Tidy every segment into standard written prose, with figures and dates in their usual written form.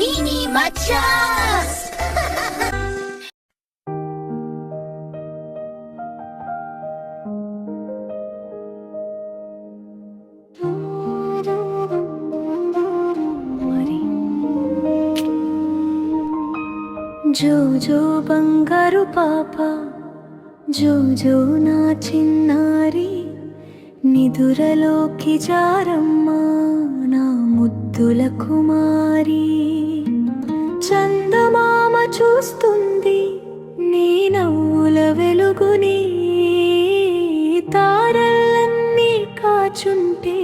Mini Machas! జో జో బంగారు పాప, జో జో నా చిన్నారి, నిదురలోకి జారమ్మా నా ముద్దుల కుమారి. చందమామ చూస్తుంది నీ నవ్వుల వెలుగుని, తారలన్నీ కాచుంటే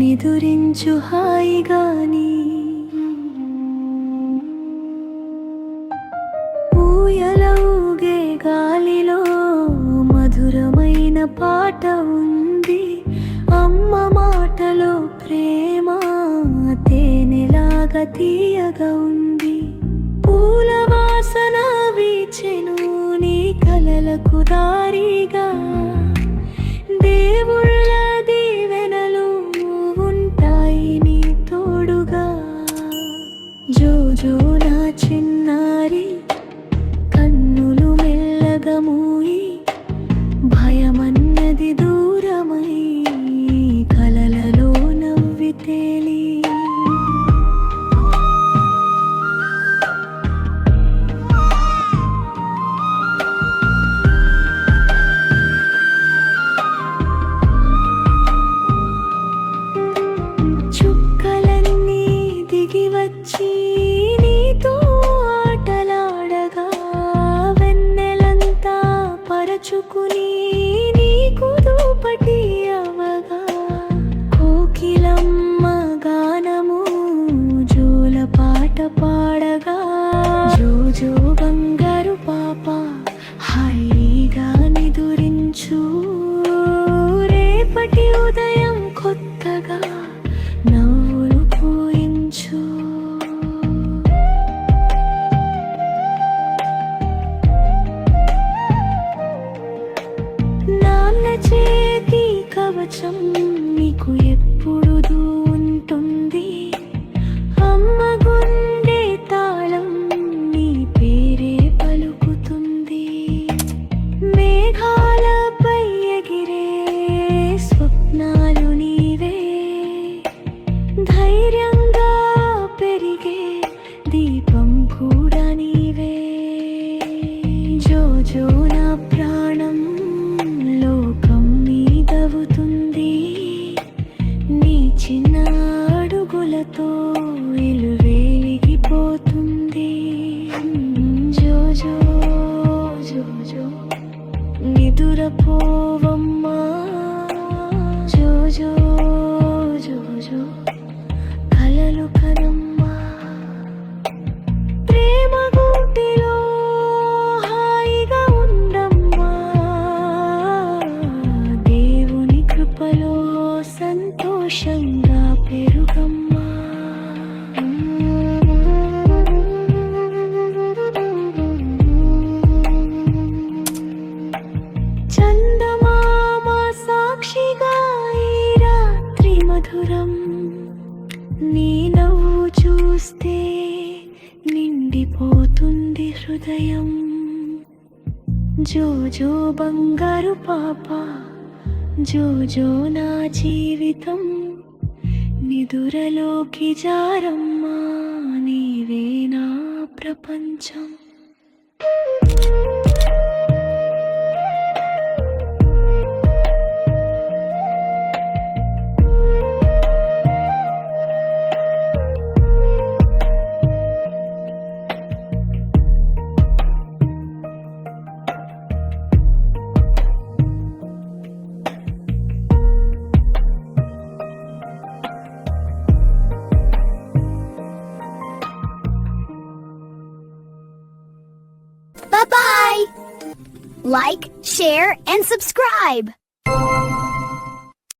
నిదురించు హాయిగాని. ఊయలూగే గాలిలో మధురమైన పాట ఉంది, అమ్మ మాటలో ప్రేమ తేనెలాగా తీయగా ఉంది. పూల వాసన వీచెను నీ కలలకు దారిగా, దేవుళ్ళ దీవెనలు ఉంటాయి నీ తోడుగా. జో జో నా చిన్నారి, కన్నులు మెల్లగా మూయి, భయమన్నది దూరమై కలలలో నవ్వి తేలి. చుక్కలన్నీ దిగి వచ్చి నీతో ఆటలాడగా, వెన్నెలంతా పరచుకుని నీకు దూపటి అవగా, కోకిలమ్మ గానము జోల పాట పాడగా. జో జో బంగారు పాప, హాయిగా నిదురించు, రేపటి ఉదయం కొత్తగా నవ్వులు పూయించు. నాన్న చేతి కవచం నీకు ఎప్పుడు ఉంటుంది, అమ్మ గుండె తాళం నీ పేరే పలుకుతుంది. మేఘాలపై ఎగిరే స్వప్నాలు నీవే, ధైర్యంగా పెరిగే దీపం కూడా నీవే. జో జో నా ప్రాణం లోకం నీదవుతుంది, నీ చిన్న అడుగులతో ఇల్లు వెలిగిపోతుంది. జో జో జో జో నిదురపోవమ్మా, జో జో జో జో కలలు కనమ్మా. ప్రేమ గూటిలో హాయిగా ఉండమ్మా, దేవుని కృపలో సంతోషంగా పెరుగమ్మా. చందమామ సాక్షిగా ఈ రాత్రి మధురం, నీ నవ్వు చూస్తే నిండిపోతుంది హృదయం. జో జో బంగారు పాప, జో జో నా జీవితం, నిదురలోకి జారమ్మా నీవే నా ప్రపంచం. Bye-bye! Like, share, and subscribe!